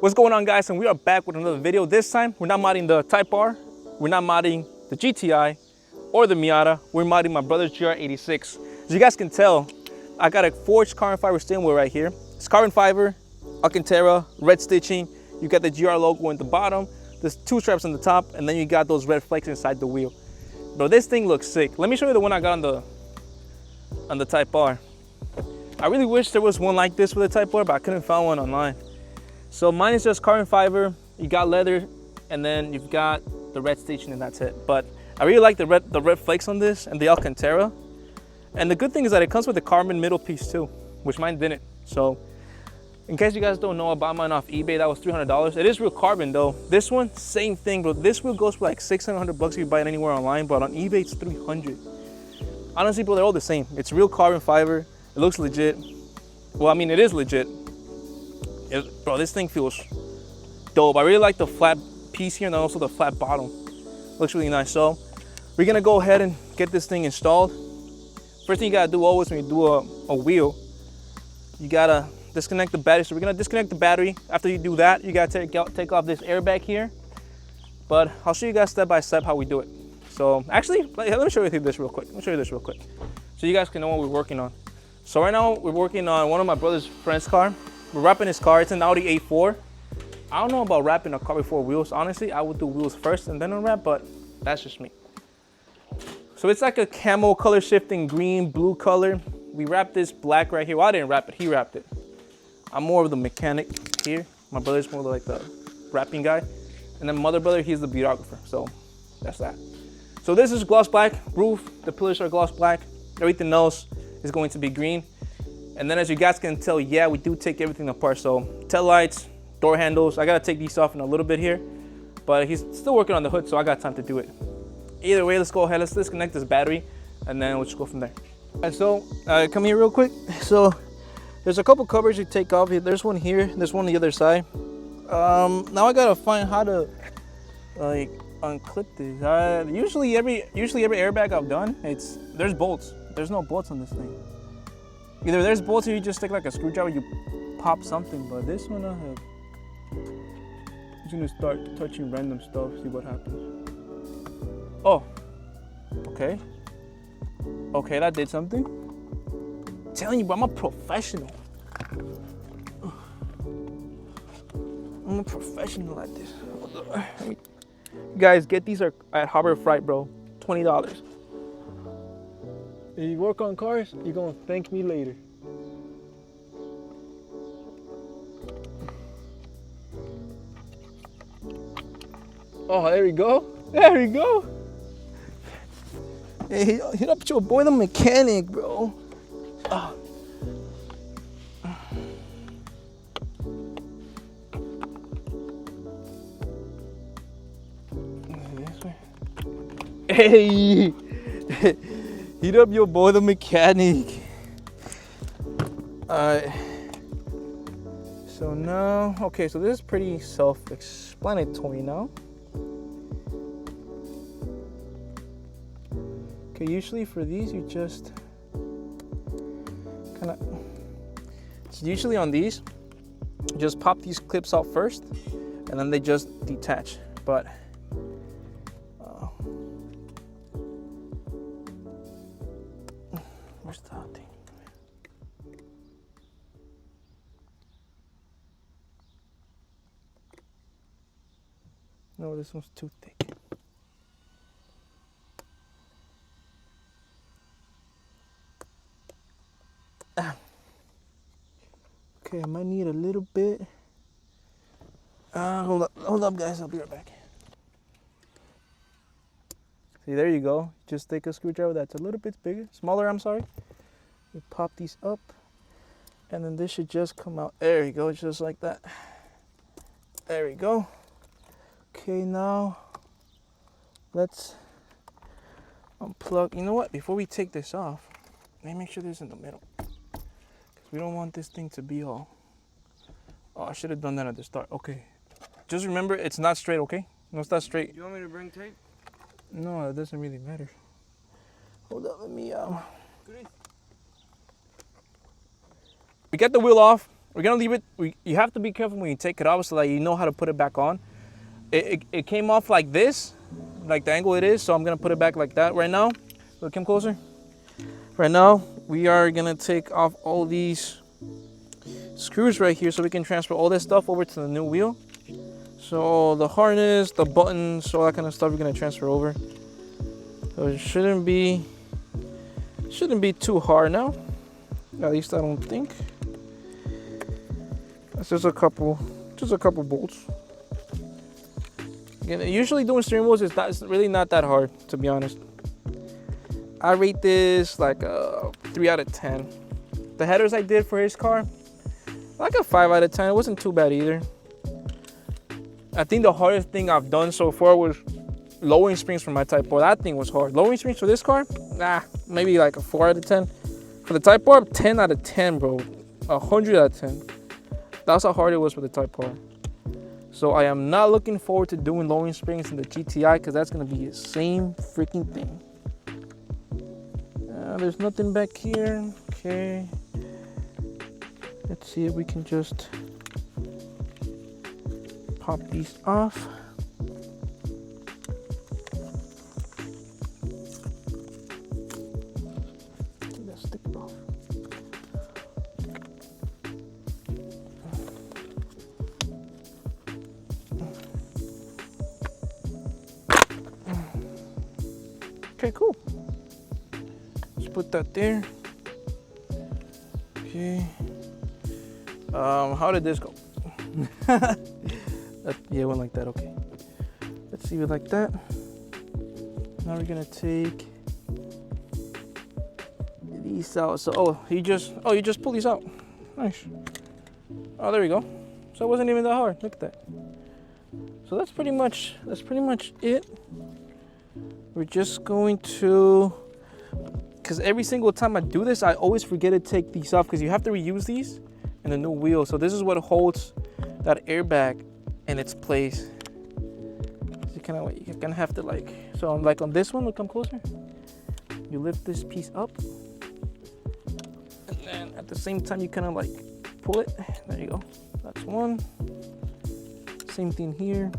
What's going on, guys? And we are back with another video. This time we're not modding the Type R, we're not modding the GTI or the Miata, we're modding my brother's Gr86. As you guys can tell, I got a forged carbon fiber steering wheel right here. It's carbon fiber, Alcantara, red stitching. You got the GR logo in the bottom, there's two straps on the top, and then you got those red flakes inside the wheel. Bro, this thing looks sick. Let me show you the one I got on the Type R. I really wish there was one like this with the Type R, but I couldn't find one online. So mine is just carbon fiber, you got leather, and then you've got the red stitching, and that's it. But I really like the red flakes on this and the Alcantara. And the good thing is that it comes with a carbon middle piece too, which mine didn't. So in case you guys don't know, I bought mine off eBay. That was $300. It is real carbon though. This one, same thing, bro. This wheel goes for like $600 if you buy it anywhere online, but on eBay it's $300. Honestly, bro, they're all the same. It's real carbon fiber. It looks legit. Well, I mean, it is legit. Bro, this thing feels dope. I really like the flat piece here and also the flat bottom. Looks really nice. So we're gonna go ahead and get this thing installed. First thing you gotta do always when you do a wheel, you gotta disconnect the battery. So we're gonna disconnect the battery. After you do that, you gotta take off this airbag here. But I'll show you guys step by step how we do it. So actually, let me show you this real quick. So you guys can know what we're working on. So right now we're working on one of my brother's friend's car. We're wrapping his car. It's an Audi A4. I don't know about wrapping a car before wheels. Honestly, I would do wheels first and then unwrap, but that's just me. So it's like a camo color shifting green, blue color. We wrapped this black right here. Well, I didn't wrap it, he wrapped it. I'm more of the mechanic here. My brother's more like the wrapping guy. And then my other brother, he's the videographer. So that's that. So this is gloss black roof. The pillars are gloss black. Everything else is going to be green. And then as you guys can tell, yeah, we do take everything apart. So tail lights, door handles, I gotta take these off in a little bit here, but he's still working on the hood, so I got time to do it. Either way, let's go ahead, let's disconnect this battery, and then we'll just go from there. And so, come here real quick. So there's a couple covers you take off. There's one here, there's one on the other side. Now I gotta find how to like unclip this. Usually every airbag I've done, there's bolts. There's no bolts on this thing. Either there's bolts or you just take like a screwdriver, you pop something, but this one I have. I'm just gonna start touching random stuff, see what happens. Oh, okay. Okay, that did something. I'm telling you, bro, I'm a professional. I'm a professional at this. You guys, get these are at Harbor Freight, bro. $20. If you work on cars, you're gonna thank me later. Oh, there we go. There we go. Hey, hit up your boy, the mechanic, bro. Oh. Hey. Hit up your boy, the mechanic. Alright. So now, okay, so this is pretty self-explanatory now. Okay, usually for these, you just kind of, so usually on these, you just pop these clips out first, and then they just detach. But where's the thing? No, this one's too thick. Okay, I might need a little bit. Hold up, guys. I'll be right back. See, there you go. Just take a screwdriver that's a little bit bigger, smaller. I'm sorry. You pop these up, and then this should just come out. There you go, just like that. There we go. Okay, now let's unplug. You know what? Before we take this off, let me make sure this is in the middle. We don't want this thing to be all. Oh, I should have done that at the start. Okay. Just remember, it's not straight, okay? No, it's not straight. Do you want me to bring tape? No, it doesn't really matter. Hold up, let me, We got the wheel off. We're gonna leave it. You have to be careful when you take it off so that you know how to put it back on. It came off like this, like the angle it is, so I'm gonna put it back like that right now. Look, come closer. Right now, we are gonna take off all these screws right here so we can transfer all this stuff over to the new wheel. So the harness, the buttons, all that kind of stuff we're gonna transfer over. So it shouldn't be too hard now. At least I don't think. That's just a couple bolts. Again, usually doing steering wheels it's really not that hard, to be honest. I rate this like a 3 out of 10. The headers I did for his car, like a 5 out of 10. It wasn't too bad either. I think the hardest thing I've done so far was lowering springs for my Type R. That thing was hard. Lowering springs for this car, maybe like a 4 out of 10. For the Type R, 10 out of 10, bro. 100 out of 10. That's how hard it was for the Type R. So I am not looking forward to doing lowering springs in the GTI because that's going to be the same freaking thing. There's nothing back here. Okay. Let's see if we can just pop these off. Let's stick it off. Okay, cool. Let's put that there. Okay. How did this go? Yeah, it went like that. Okay. Let's see it like that. Now we're gonna take these out. So, you just pull these out. Nice. Oh, there we go. So it wasn't even that hard. Look at that. So that's pretty much it. We're just going to, because every single time I do this, I always forget to take these off because you have to reuse these in the new wheel. So this is what holds that airbag in its place. So you're gonna have to so like on this one, look, come closer. You lift this piece up, and then at the same time you kind of pull it. There you go. That's one. Same thing here.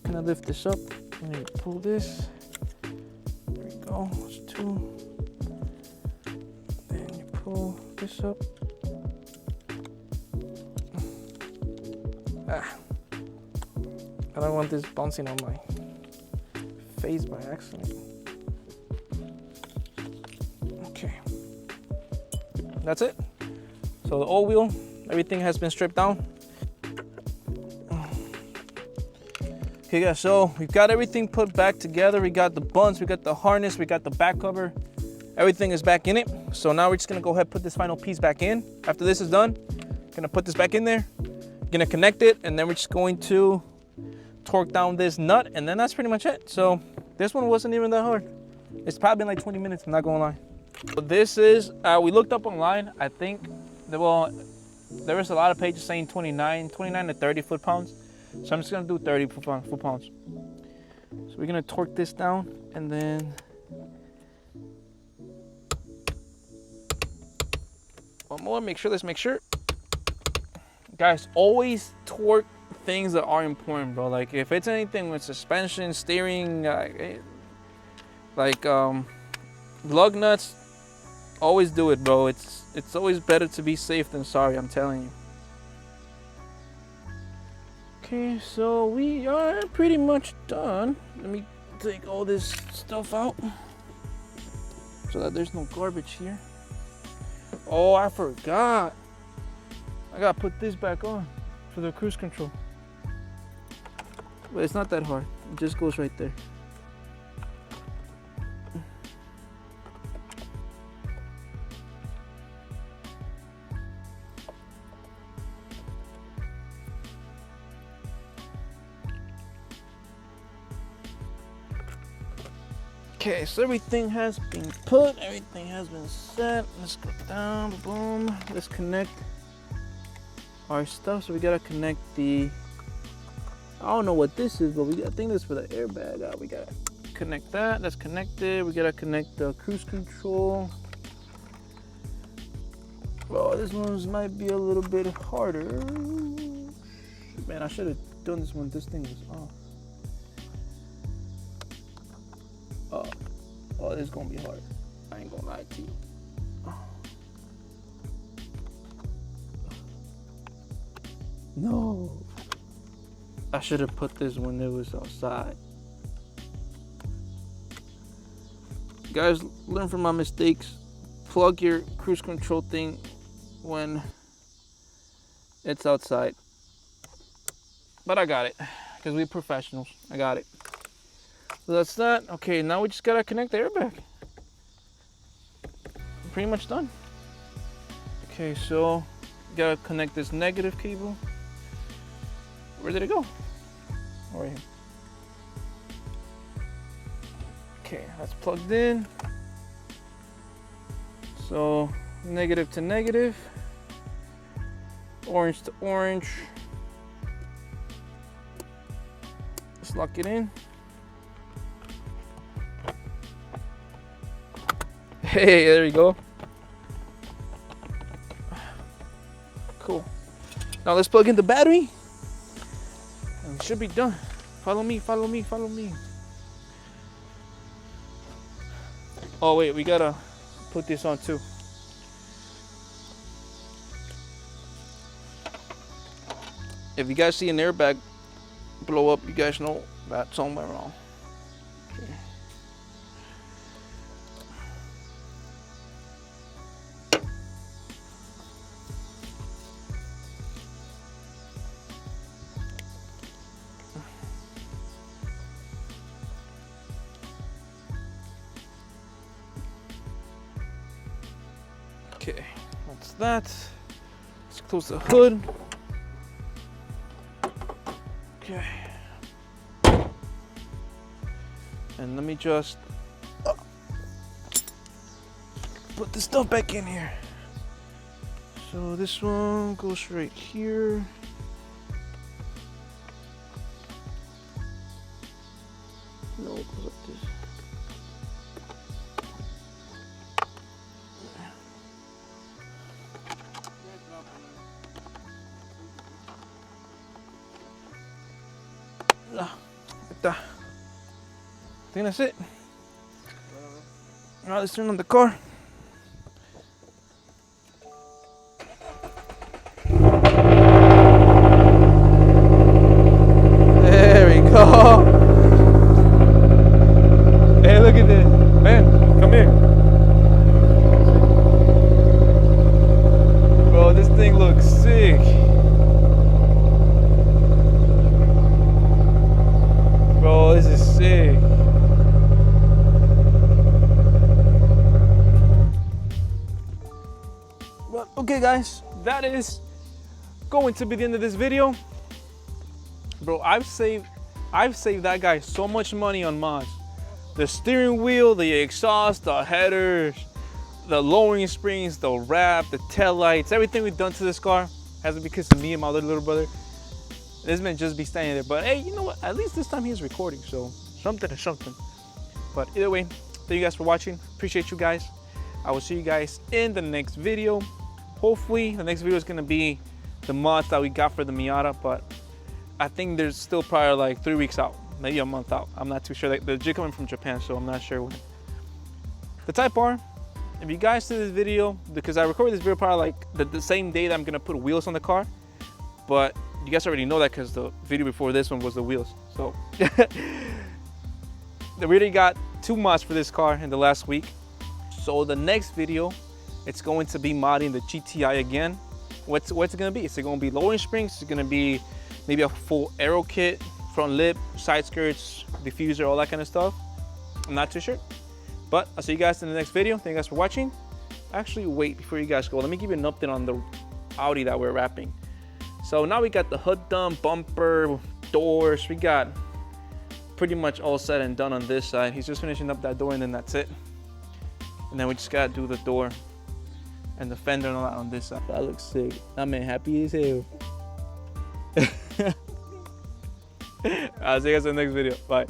Kind of lift this up. And you pull this. There you go. That's two. Then you pull this up. I don't want this bouncing on my face by accident. Okay. That's it. So the old wheel, everything has been stripped down. Okay guys, so we've got everything put back together. We got the bunts, we got the harness, we got the back cover. Everything is back in it. So now we're just gonna go ahead and put this final piece back in. After this is done, gonna put this back in there, gonna connect it, and then we're just going to torque down this nut, and then that's pretty much it. So this one wasn't even that hard. It's probably been like 20 minutes, I'm not gonna lie. So this is, we looked up online, I think, there was a lot of pages saying 29 to 30 foot-pounds. So I'm just gonna do 30 foot-pounds. So we're gonna torque this down, and then one more, let's make sure. Guys, always torque things that are important, bro. Like if it's anything with suspension, steering, lug nuts, always do it, bro. It's always better to be safe than sorry, I'm telling you. Okay, so we are pretty much done. Let me take all this stuff out so that there's no garbage here. Oh, I forgot. I gotta put this back on for the cruise control. But it's not that hard. It just goes right there. Okay, so everything has been put, everything has been set. Let's go down, boom. Let's connect our stuff. So we gotta connect the, I don't know what this is, but I think this is for the airbag. We gotta connect that. That's connected. We gotta connect the cruise control. Well, this one's might be a little bit harder. Man, I should have done this when this thing was off. Oh, this is gonna be hard. I ain't gonna lie to you. No. I should have put this when it was outside. Guys, learn from my mistakes. Plug your cruise control thing when it's outside. But I got it, because we're professionals. I got it. So that's that. Okay, now we just gotta connect the airbag. I'm pretty much done. Okay, so gotta connect this negative cable. Where did it go? Oh, right here. Okay, that's plugged in. So negative to negative, orange to orange. Let's lock it in. Hey, there you go. Cool. Now let's plug in the battery. And we should be done. Follow me, follow me, follow me. Oh wait, we gotta put this on too. If you guys see an airbag blow up, you guys know that somewhere wrong. Okay. Okay, that's that. Let's close the hood. Okay. And let me just put the stuff back in here. So this one goes right here. No, it goes like this. I think that's it. Alright, let's turn on the car. There we go. Hey, look at this. Man, come here. Bro, this thing looks sick. Bro, this is sick. Well, okay guys, that is going to be the end of this video. Bro, I've saved that guy so much money on mods. The steering wheel, the exhaust, the headers, the lowering springs, the wrap, the tail lights, everything we've done to this car has been because of me and my little brother. This man just be standing there, but hey, you know what? At least this time he's recording, so something is something. But either way, thank you guys for watching. Appreciate you guys. I will see you guys in the next video. Hopefully, the next video is gonna be the mods that we got for the Miata, but I think there's still probably like 3 weeks out, maybe a month out. I'm not too sure. They're coming from Japan, so I'm not sure when. The Type R, if you guys see this video, because I recorded this video probably like the same day that I'm gonna put wheels on the car, but you guys already know that because the video before this one was the wheels. So we already got 2 mods for this car in the last week. So the next video, it's going to be modding the GTI again. What's it gonna be? Is it gonna be lowering springs? Is it gonna be maybe a full aero kit, front lip, side skirts, diffuser, all that kind of stuff? I'm not too sure. But I'll see you guys in the next video. Thank you guys for watching. Actually, wait, before you guys go, let me give you an update on the Audi that we're wrapping. So now we got the hood done, bumper, doors. We got pretty much all set and done on this side. He's just finishing up that door and then that's it. And then we just gotta do the door and the fender and all that on this side. That looks sick. That man happy as hell. I'll see you guys in the next video. Bye.